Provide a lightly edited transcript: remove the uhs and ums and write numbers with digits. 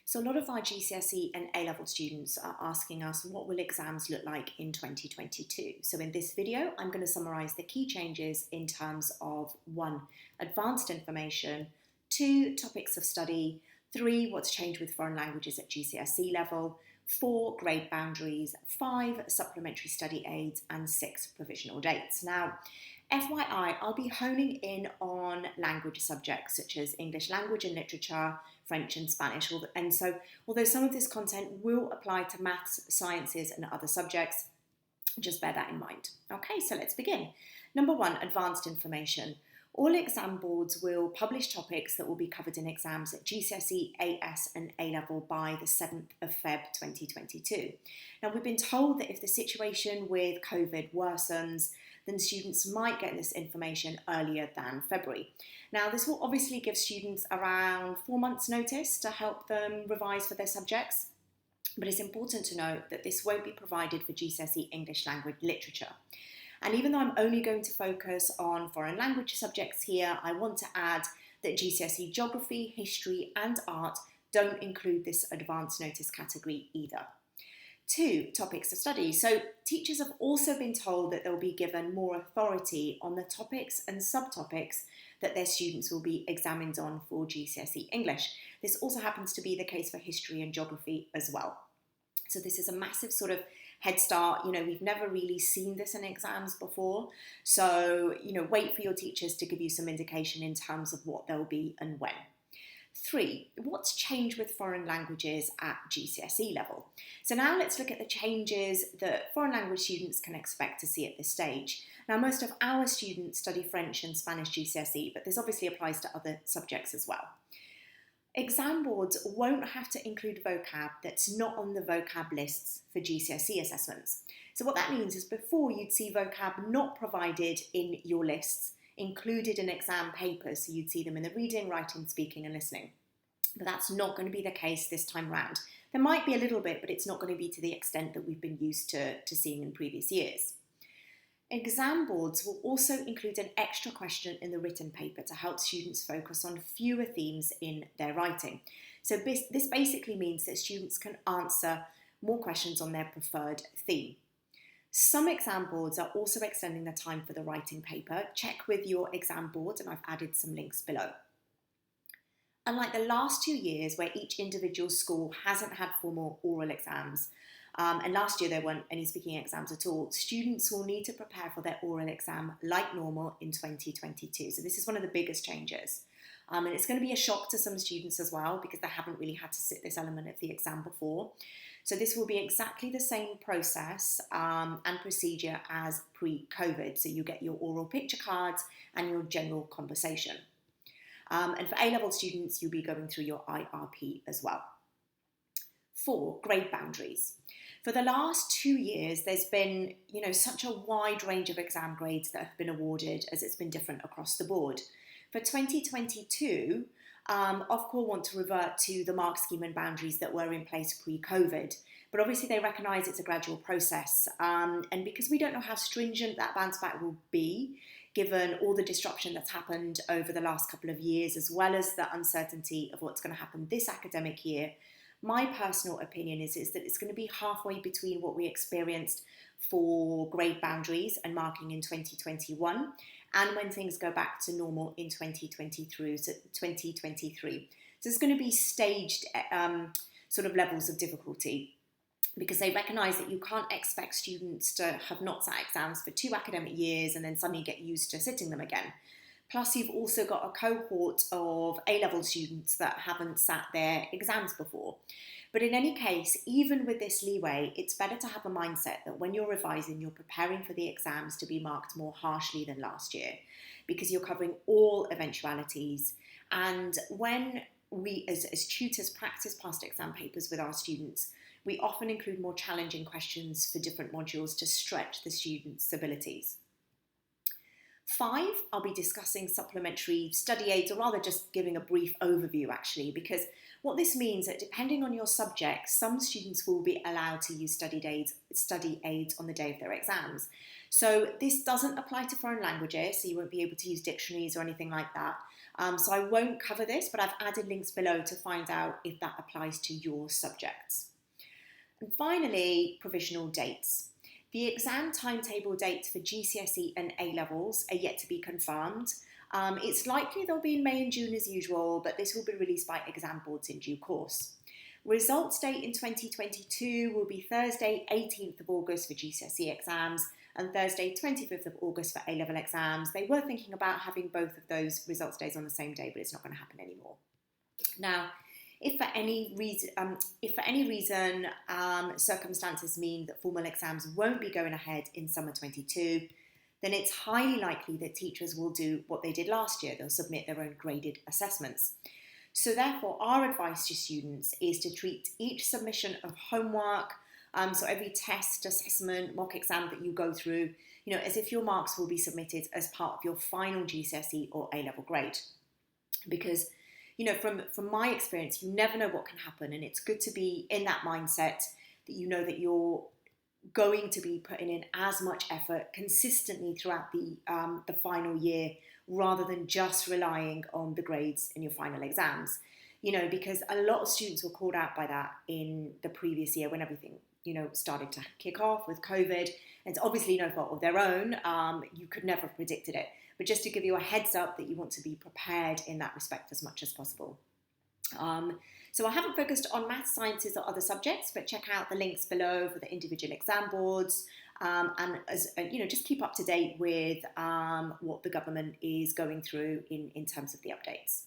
So a lot of our GCSE and A-level students are asking us, what will exams look like in 2022? So in this video, I'm going to summarise the key changes in terms of 1, advanced information, 2, topics of study, 3, what's changed with foreign languages at GCSE level, 4, grade boundaries, 5, supplementary study aids, and 6, provisional dates. Now, FYI, I'll be honing in on language subjects such as English language and literature, French and Spanish, and so although some of this content will apply to maths, sciences and other subjects, just bear that in mind. Okay, so let's begin. Number 1, advanced information. All exam boards will publish topics that will be covered in exams at GCSE, AS and A-level by the 7th of Feb 2022. Now, we've been told that if the situation with COVID worsens, then students might get this information earlier than February. Now, this will obviously give students around 4 months' notice to help them revise for their subjects, but it's important to note that this won't be provided for GCSE English language literature. And even though I'm only going to focus on foreign language subjects here, I want to add that GCSE geography, history and art don't include this advanced notice category either. 2, topics of study. So teachers have also been told that they'll be given more authority on the topics and subtopics that their students will be examined on for GCSE English. This also happens to be the case for history and geography as well. So this is a massive sort of head start. We've never really seen this in exams before. So, wait for your teachers to give you some indication in terms of what they'll be and when. 3, what's changed with foreign languages at GCSE level? So now let's look at the changes that foreign language students can expect to see at this stage. Now, most of our students study French and Spanish GCSE, but this obviously applies to other subjects as well. Exam boards won't have to include vocab that's not on the vocab lists for GCSE assessments. So what that means is before you'd see vocab not provided in your lists, included in exam papers, so you'd see them in the reading, writing, speaking and listening. But that's not going to be the case this time round. There might be a little bit, but it's not going to be to the extent that we've been used to seeing in previous years. Exam boards will also include an extra question in the written paper to help students focus on fewer themes in their writing. So this basically means that students can answer more questions on their preferred theme. Some exam boards are also extending the time for the writing paper. Check with your exam board and I've added some links below. Unlike the last 2 years where each individual school hasn't had formal oral exams, and last year there weren't any speaking exams at all, students will need to prepare for their oral exam like normal in 2022. So this is one of the biggest changes. And it's going to be a shock to some students as well because they haven't really had to sit this element of the exam before. So this will be exactly the same process and procedure as pre-COVID. So you get your oral picture cards and your general conversation. And for A-level students, you'll be going through your IRP as well. 4, grade boundaries. For the last 2 years, there's been, such a wide range of exam grades that have been awarded as it's been different across the board. For 2022, Ofqual want to revert to the mark scheme and boundaries that were in place pre-COVID, but obviously they recognise it's a gradual process, and because we don't know how stringent that bounce back will be, given all the disruption that's happened over the last couple of years, as well as the uncertainty of what's going to happen this academic year, my personal opinion is that it's going to be halfway between what we experienced for grade boundaries and marking in 2021 and when things go back to normal in 2023. So it's going to be staged sort of levels of difficulty because they recognise that you can't expect students to have not sat exams for 2 academic years and then suddenly get used to sitting them again. Plus, you've also got a cohort of A-level students that haven't sat their exams before. But in any case, even with this leeway, it's better to have a mindset that when you're revising, you're preparing for the exams to be marked more harshly than last year because you're covering all eventualities. And when we, as tutors, practice past exam papers with our students, we often include more challenging questions for different modules to stretch the students' abilities. 5, I'll be discussing supplementary study aids, or rather just giving a brief overview actually, because what this means that depending on your subject, some students will be allowed to use study aids on the day of their exams. So this doesn't apply to foreign languages, so you won't be able to use dictionaries or anything like that. So I won't cover this, but I've added links below to find out if that applies to your subjects. And finally, provisional dates. The exam timetable dates for GCSE and A-levels are yet to be confirmed. It's likely they'll be in May and June as usual, but this will be released by exam boards in due course. Results date in 2022 will be Thursday, 18th of August for GCSE exams and Thursday, 25th of August for A-level exams. They were thinking about having both of those results days on the same day, but it's not going to happen anymore. Now, if for any reason circumstances mean that formal exams won't be going ahead in summer 22, then it's highly likely that teachers will do what they did last year. They'll submit their own graded assessments. So therefore, our advice to students is to treat each submission of homework, so every test, assessment, mock exam that you go through, as if your marks will be submitted as part of your final GCSE or A-level grade. Because, from my experience, you never know what can happen, and it's good to be in that mindset that you know that you're going to be putting in as much effort consistently throughout the final year, rather than just relying on the grades in your final exams. Because a lot of students were called out by that in the previous year when everything started to kick off with COVID. It's obviously no fault of their own. You could never have predicted it. But just to give you a heads up that you want to be prepared in that respect as much as possible. So I haven't focused on maths, sciences or other subjects, but check out the links below for the individual exam boards. Just keep up to date with what the government is going through in terms of the updates.